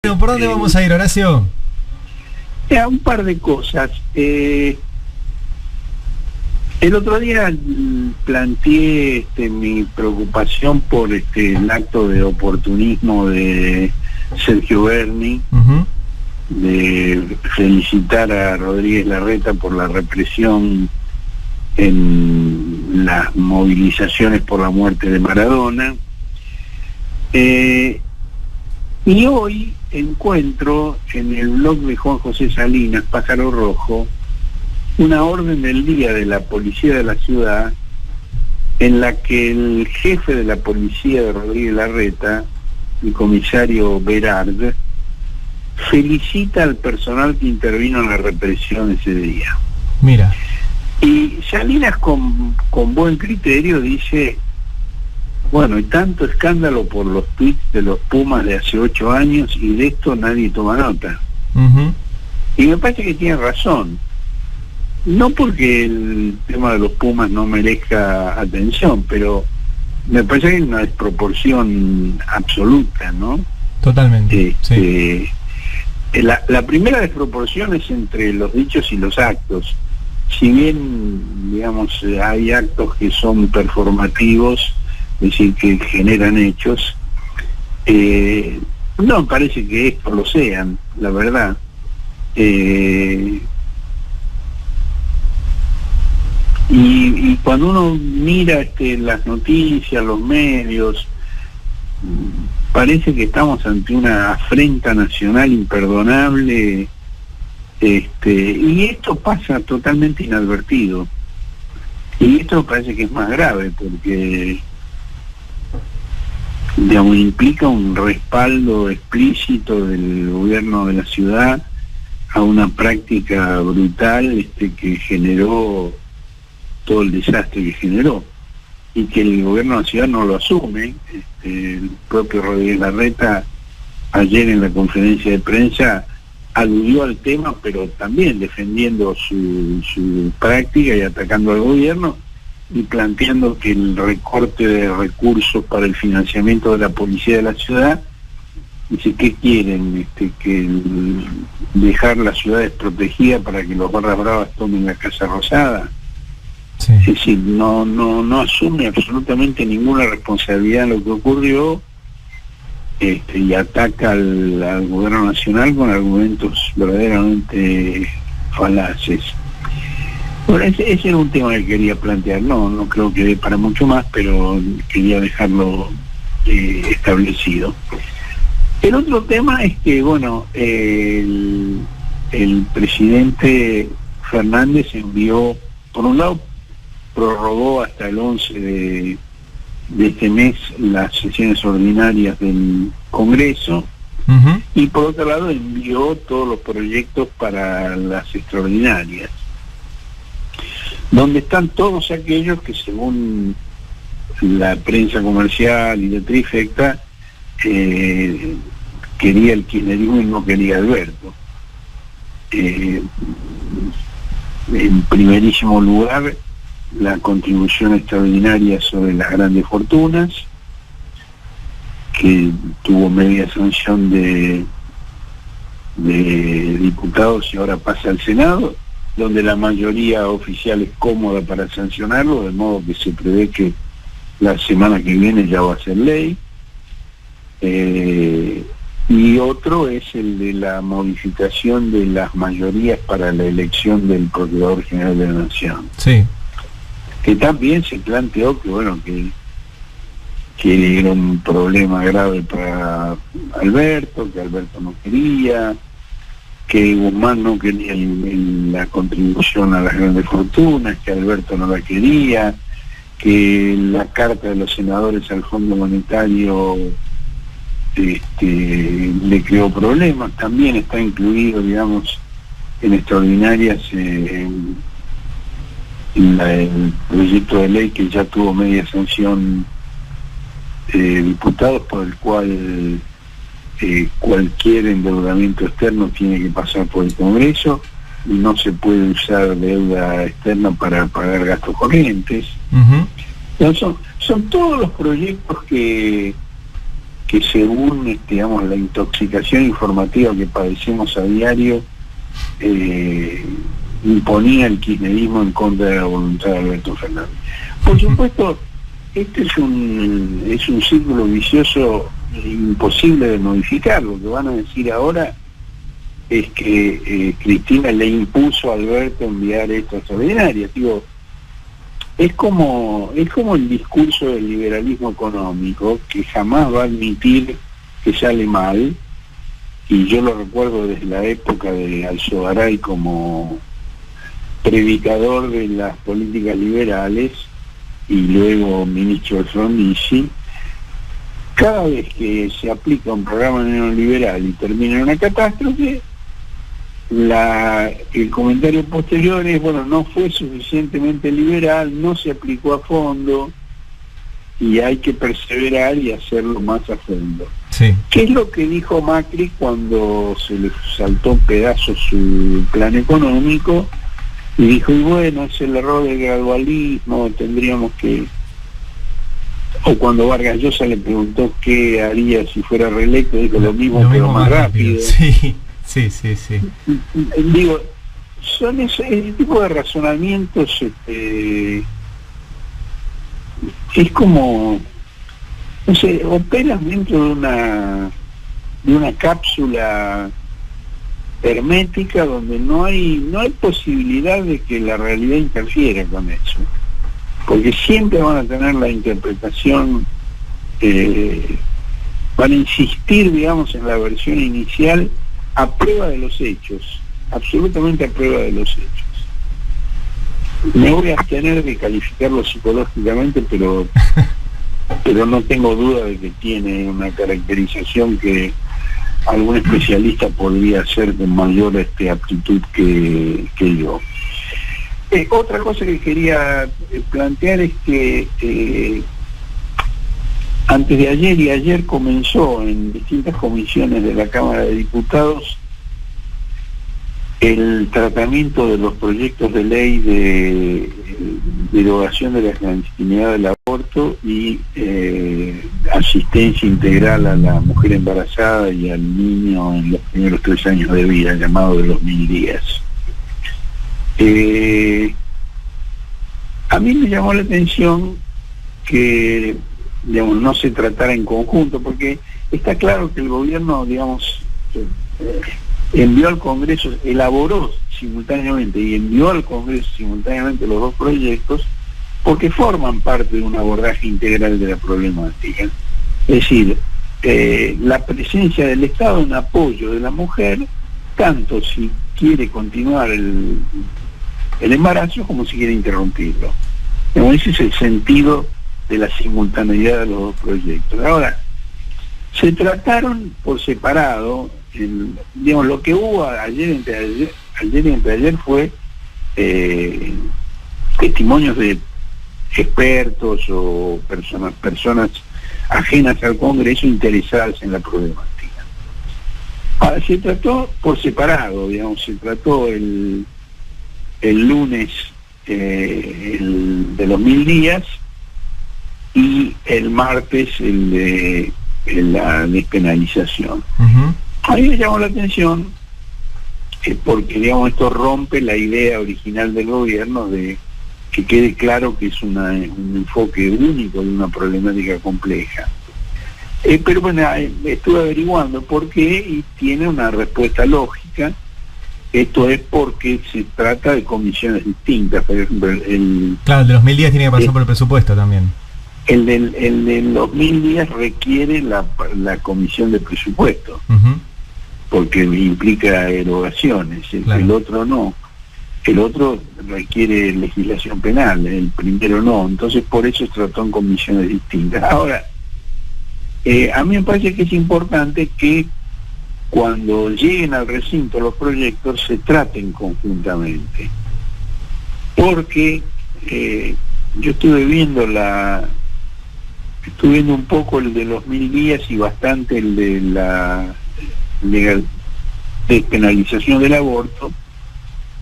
¿Por dónde vamos a ir, Horacio? Un par de cosas. El otro día planteé mi preocupación por el acto de oportunismo de Sergio Berni, de felicitar a Rodríguez Larreta por la represión en las movilizaciones por la muerte de Maradona. Y hoy encuentro en el blog de Juan José Salinas, Pájaro Rojo, una orden del día de la policía de la ciudad en la que el jefe de la policía de Rodríguez Larreta, el comisario Berard, felicita al personal que intervino en la represión ese día. Mira. Y Salinas con buen criterio dice: bueno, hay tanto escándalo por los tweets de los Pumas de hace 8 años y de esto nadie toma nota. Y me parece que tiene razón. No porque el tema de los Pumas no merezca atención, pero me parece que hay una desproporción absoluta, ¿no? Totalmente. Sí. La primera desproporción es entre los dichos y los actos. Si bien, digamos, hay actos que son performativos, es decir, que generan hechos, no me parece que estos lo sean, la verdad. Y cuando uno mira las noticias, los medios, parece que estamos ante una afrenta nacional imperdonable, y esto pasa totalmente inadvertido. Y esto me parece que es más grave porque, digamos, implica un respaldo explícito del gobierno de la ciudad a una práctica brutal que generó todo el desastre que generó, y que el gobierno de la ciudad no lo asume. El propio Rodríguez Larreta ayer en la conferencia de prensa aludió al tema, pero también defendiendo su práctica y atacando al gobierno, y planteando que el recorte de recursos para el financiamiento de la policía de la ciudad, dice, ¿qué quieren? Que dejar la ciudad desprotegida para que los barras bravas tomen la Casa Rosada. Sí. Es decir, no asume absolutamente ninguna responsabilidad en lo que ocurrió, y ataca al gobierno nacional con argumentos verdaderamente falaces. Bueno, ese era un tema que quería plantear. No creo que dé para mucho más, pero quería dejarlo establecido. El otro tema es que, bueno, el presidente Fernández envió, por un lado, prorrogó hasta el 11 de este mes las sesiones ordinarias del Congreso, y por otro lado envió todos los proyectos para las extraordinarias, donde están todos aquellos que, según la prensa comercial y de Trifecta, quería el kirchnerismo y no quería Alberto. En primerísimo lugar, la contribución extraordinaria sobre las grandes fortunas, que tuvo media sanción de diputados y ahora pasa al Senado, donde la mayoría oficial es cómoda para sancionarlo, de modo que se prevé que la semana que viene ya va a ser ley. Y otro es el de la modificación de las mayorías para la elección del Procurador General de la Nación. Sí. Que también se planteó que, bueno, que era un problema grave para Alberto, que Alberto no quería, que Guzmán no quería la contribución a las grandes fortunas, que Alberto no la quería, que la carta de los senadores al Fondo Monetario le creó problemas. También está incluido, digamos, en extraordinarias el proyecto de ley que ya tuvo media sanción de diputados, por el cual cualquier endeudamiento externo tiene que pasar por el Congreso y no se puede usar deuda externa para pagar gastos corrientes. Entonces, son todos los proyectos que que según digamos, la intoxicación informativa que padecemos a diario, imponía el kirchnerismo en contra de la voluntad de Alberto Fernández. Por supuesto, este es un círculo vicioso imposible de modificar. Lo que van a decir ahora es que Cristina le impuso a Alberto enviar esto extraordinario. Digo, es como el discurso del liberalismo económico, que jamás va a admitir que sale mal, y yo lo recuerdo desde la época de Alzogaray como predicador de las políticas liberales y luego ministro de Frondizi. Cada vez que se aplica un programa neoliberal y termina en una catástrofe, el comentario posterior es, bueno, no fue suficientemente liberal, no se aplicó a fondo y hay que perseverar y hacerlo más a fondo. Sí. ¿Qué es lo que dijo Macri cuando se le saltó en pedazos su plan económico? Y dijo, y bueno, es el error del gradualismo, tendríamos que... O cuando Vargas Llosa le preguntó qué haría si fuera reelecto, dijo lo mismo pero más rápido. Sí. Digo, son ese tipo de razonamientos, es como, no sé, operan dentro de una cápsula hermética donde no hay posibilidad de que la realidad interfiera con eso, porque siempre van a tener la interpretación, van a insistir, digamos, en la versión inicial a prueba de los hechos, absolutamente a prueba de los hechos. Me voy a abstener de calificarlo psicológicamente, pero no tengo duda de que tiene una caracterización que algún especialista podría hacer con mayor aptitud que yo. Otra cosa que quería plantear es que antes de ayer y ayer comenzó en distintas comisiones de la Cámara de Diputados el tratamiento de los proyectos de ley de derogación de la clandestinidad del aborto y asistencia integral a la mujer embarazada y al niño en los primeros 3 años de vida, llamado de los 1000 días. A mí me llamó la atención que, digamos, no se tratara en conjunto, porque está claro que el gobierno, digamos, envió al Congreso, elaboró simultáneamente y envió al Congreso simultáneamente los 2 proyectos porque forman parte de un abordaje integral de la problemática. Es decir, la presencia del Estado en apoyo de la mujer, tanto si quiere continuar el embarazo como si quiere interrumpirlo. Ese es el sentido de la simultaneidad de los 2 proyectos. Ahora, se trataron por separado. Digamos, lo que hubo ayer y anteayer fue testimonios de expertos o personas ajenas al Congreso interesadas en la problemática. Ahora, se trató por separado, digamos, se trató el lunes el de los 1000 días y el martes el de la despenalización. A mí me llamó la atención porque, digamos, esto rompe la idea original del gobierno de que quede claro que es un enfoque único de una problemática compleja. Pero bueno, estuve averiguando por qué y tiene una respuesta lógica. Esto es porque se trata de comisiones distintas. Por ejemplo, claro, el de los 1000 días tiene que pasar por el presupuesto también. El de los 1000 días requiere la comisión de presupuesto, porque implica erogaciones. Claro. El otro no. El otro requiere legislación penal, el primero no. Entonces por eso se trató en comisiones distintas. Ahora, a mí me parece que es importante que cuando lleguen al recinto los proyectos se traten conjuntamente, porque yo estuve viendo un poco el de los 1000 días y bastante el de la despenalización del aborto,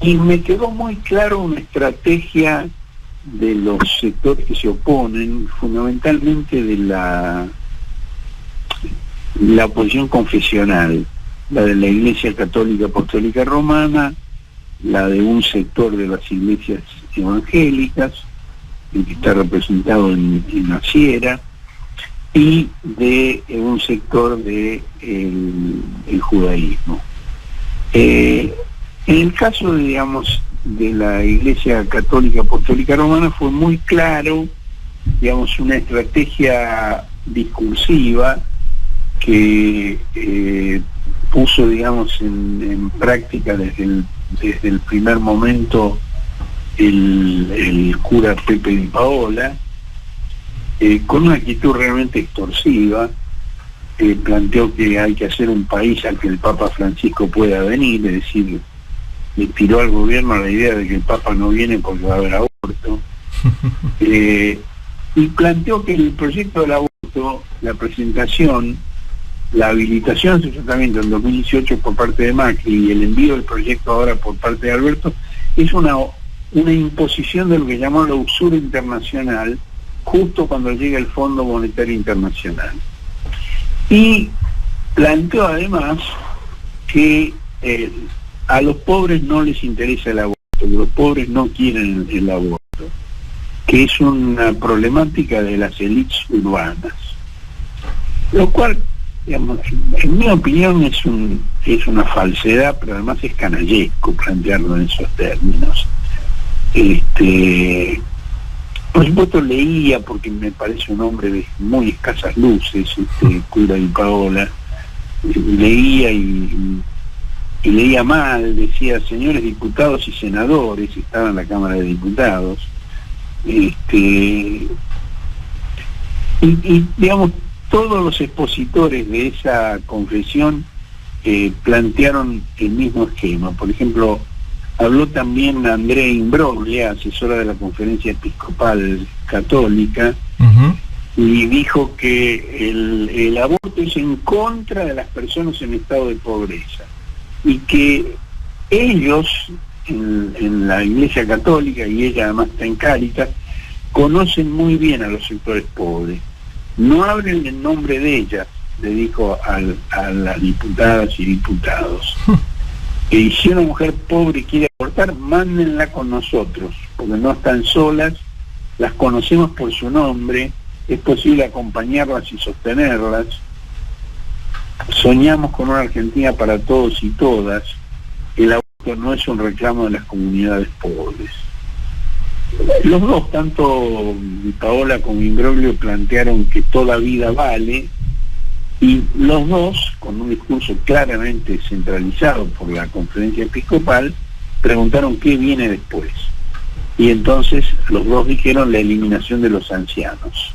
y me quedó muy claro una estrategia de los sectores que se oponen, fundamentalmente la oposición confesional, la de la Iglesia Católica Apostólica Romana, la de un sector de las iglesias evangélicas, el que está representado en la Sierra, y de un sector de el judaísmo. En el caso, digamos, de la Iglesia Católica Apostólica Romana fue muy claro, digamos, una estrategia discursiva que puso, digamos, en práctica desde el primer momento el cura Pepe Di Paola, con una actitud realmente extorsiva. Planteó que hay que hacer un país al que el Papa Francisco pueda venir, es decir, le tiró al gobierno la idea de que el Papa no viene porque va a haber aborto, y planteó que el proyecto del aborto, la presentación, la habilitación de su tratamiento en 2018 por parte de Macri y el envío del proyecto ahora por parte de Alberto, es una imposición de lo que llamó la usura internacional, justo cuando llega el Fondo Monetario Internacional. Y planteó además que a los pobres no les interesa el aborto, que los pobres no quieren el aborto, que es una problemática de las élites urbanas. Lo cual, digamos, en mi opinión es una falsedad, pero además es canallesco plantearlo en esos términos. Por supuesto leía, porque me parece un hombre de muy escasas luces, cura Di Paola, leía y leía mal, decía señores diputados y senadores, estaba en la Cámara de Diputados, y digamos, todos los expositores de esa confesión plantearon el mismo esquema. Por ejemplo, habló también Andrea Imbroglia, asesora de la Conferencia Episcopal Católica, y dijo que el aborto es en contra de las personas en estado de pobreza, y que ellos, en la Iglesia Católica, y ella además está en Cáritas, conocen muy bien a los sectores pobres. No hablen en nombre de ellas, le dijo a las diputadas y diputados. Y si una mujer pobre quiere abortar, mándenla con nosotros, porque no están solas, las conocemos por su nombre, es posible acompañarlas y sostenerlas. Soñamos con una Argentina para todos y todas. El aborto no es un reclamo de las comunidades pobres. Los dos, tanto Paola como Imbroglia, plantearon que toda vida vale, y los dos, con un discurso claramente centralizado por la Conferencia Episcopal, preguntaron qué viene después. Y entonces los dos dijeron la eliminación de los ancianos.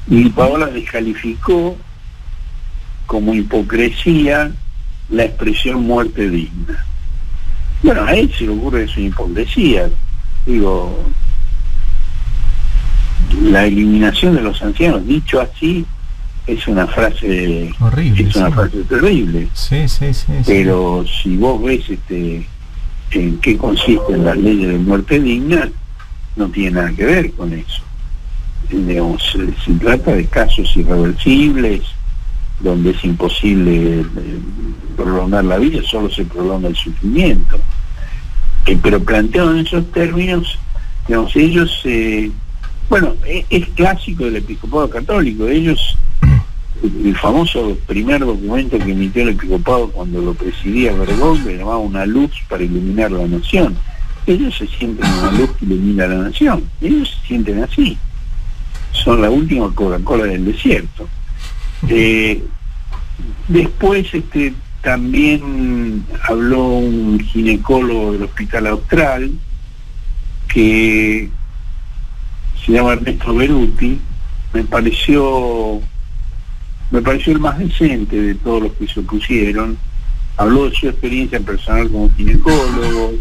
Y Paola descalificó como hipocresía la expresión muerte digna. Bueno, a él se le ocurre que es una hipocresía. Digo, la eliminación de los ancianos, dicho así, es una frase horrible, es una frase terrible. Sí. Pero si vos ves en qué consisten las leyes de muerte digna, no tiene nada que ver con eso. Digamos, se trata de casos irreversibles, donde es imposible prolongar la vida, solo se prolonga el sufrimiento. Pero planteado en esos términos, digamos, ellos, bueno, es clásico del episcopado católico. Ellos, el famoso primer documento que emitió el episcopado cuando lo presidía Bergoglio, le llamaba Una luz para iluminar la nación. Ellos se sienten una luz que ilumina la nación, ellos se sienten así, son la última Coca-Cola del desierto. Después también habló un ginecólogo del Hospital Austral que se llama Ernesto Beruti. Me pareció el más decente de todos los que se opusieron. Habló de su experiencia personal como ginecólogo,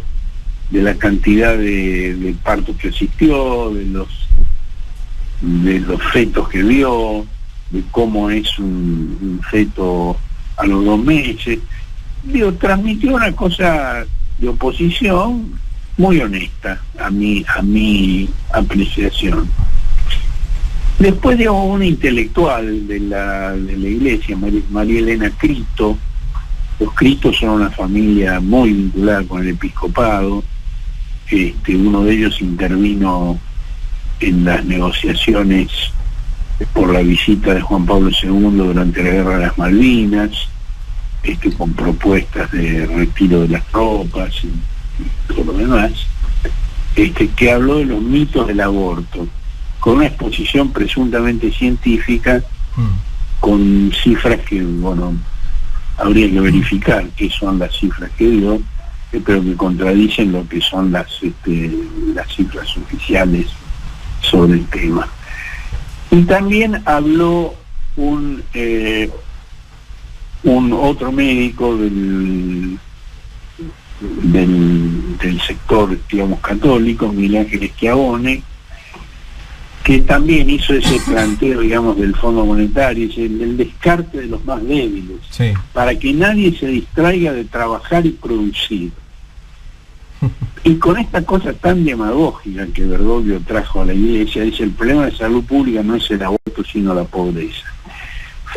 de la cantidad de partos que asistió, de los fetos que vio, de cómo es un feto a los 2 meses. Digo, transmitió una cosa de oposición muy honesta a mi apreciación. Después, digamos, una intelectual de la iglesia, María Elena Cristo. Los Cristos son una familia muy vinculada con el episcopado. Uno de ellos intervino en las negociaciones por la visita de Juan Pablo II durante la Guerra de las Malvinas, con propuestas de retiro de las tropas y todo lo demás, que habló de los mitos del aborto, con una exposición presuntamente científica, con cifras que, bueno, habría que verificar qué son las cifras que dio, pero que contradicen lo que son las cifras oficiales sobre el tema. Y también habló un otro médico del sector, digamos, católico, Miguel Ángel Schiavone, que también hizo ese planteo, digamos, del Fondo Monetario, el descarte de los más débiles, sí, para que nadie se distraiga de trabajar y producir. Y con esta cosa tan demagógica que Bergoglio trajo a la iglesia, dice: el problema de salud pública no es el aborto, sino la pobreza.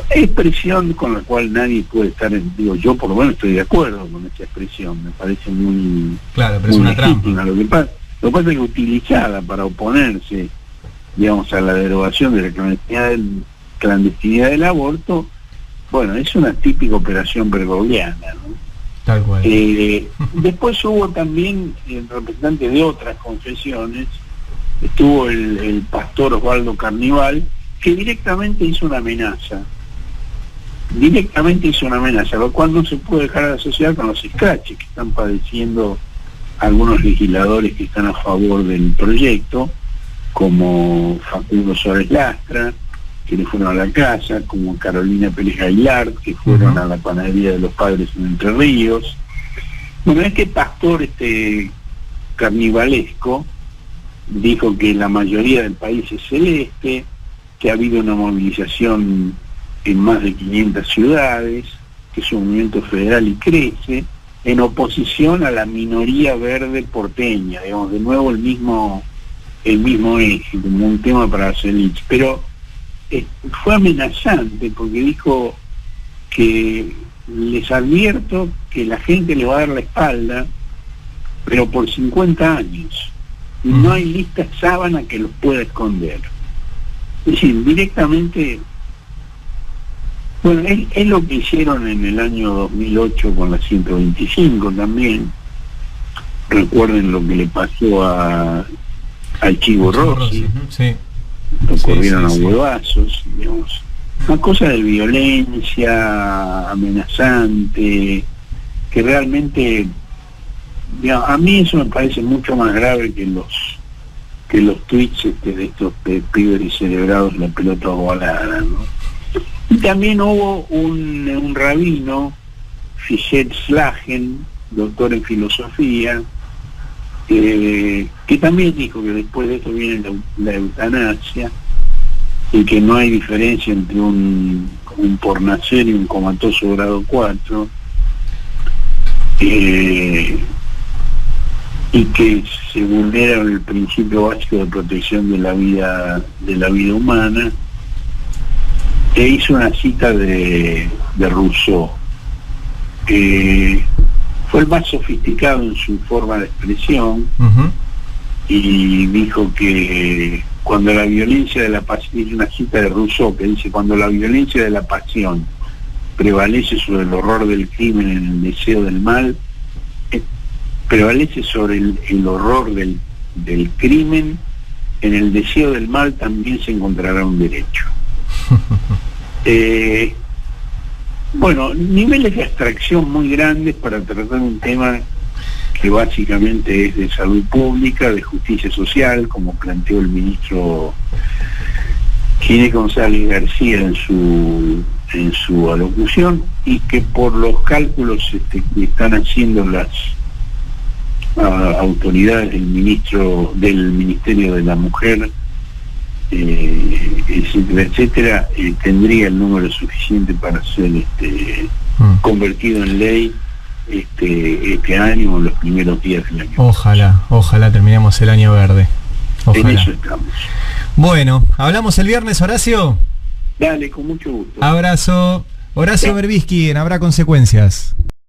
Expresión con la cual nadie puede estar, digo, yo por lo menos estoy de acuerdo con esta expresión, me parece muy, claro, pero muy es una legítima. trampa. Lo que pasa es que utilizada para oponerse, digamos, a la derogación de la clandestinidad del aborto, bueno, es una típica operación bergogliana, ¿no? Tal cual. Después hubo también representantes de otras confesiones. Estuvo el pastor Osvaldo Carnival, que directamente hizo una amenaza, lo cual no se puede dejar a la sociedad con los escraches que están padeciendo algunos legisladores que están a favor del proyecto, como Facundo Suárez Lastra, que le fueron a la casa, como Carolina Pérez Aguilar, que fueron a la panadería de los padres en Entre Ríos. Bueno, este pastor carnivalesco dijo que la mayoría del país es celeste, que ha habido una movilización en más de 500 ciudades, que es un movimiento federal y crece, en oposición a la minoría verde porteña, digamos, de nuevo el mismo eje, como un tema para las élites. Pero fue amenazante porque dijo que les advierto que la gente le va a dar la espalda, pero por 50 años, y no hay lista sábana que los pueda esconder. Es decir, directamente, bueno, es lo que hicieron en el año 2008 con la 125 también. Recuerden lo que le pasó al Chivo Rossi. Sí. Lo corrieron a huevazos, digamos. Una cosa de violencia amenazante, que realmente, digamos, a mí eso me parece mucho más grave que los tweets de estos pibes celebrados, la pelota ovalada, ¿no? Y también hubo un rabino, Fichet Slagen, doctor en filosofía, que también dijo que después de esto viene la eutanasia, y que no hay diferencia entre un por nacer y un comatoso grado 4, y que se vulnera el principio básico de protección de la vida humana. E hizo una cita de Rousseau, que fue el más sofisticado en su forma de expresión, y dijo que cuando la violencia de la pasión, es una cita de Rousseau que dice: cuando la violencia de la pasión prevalece sobre el horror del crimen en el deseo del mal, prevalece sobre el horror del crimen, en el deseo del mal también se encontrará un derecho. Bueno, niveles de abstracción muy grandes para tratar un tema que básicamente es de salud pública, de justicia social, como planteó el ministro Ginés González García en su alocución, y que por los cálculos que están haciendo las autoridades del Ministerio de la Mujer, etcétera, tendría el número suficiente para ser convertido en ley este año o en los primeros días del año. Ojalá terminemos el año verde. Ojalá. En eso estamos. Bueno, ¿hablamos el viernes, Horacio? Dale, con mucho gusto. Abrazo. Horacio Berbisky en Habrá Consecuencias.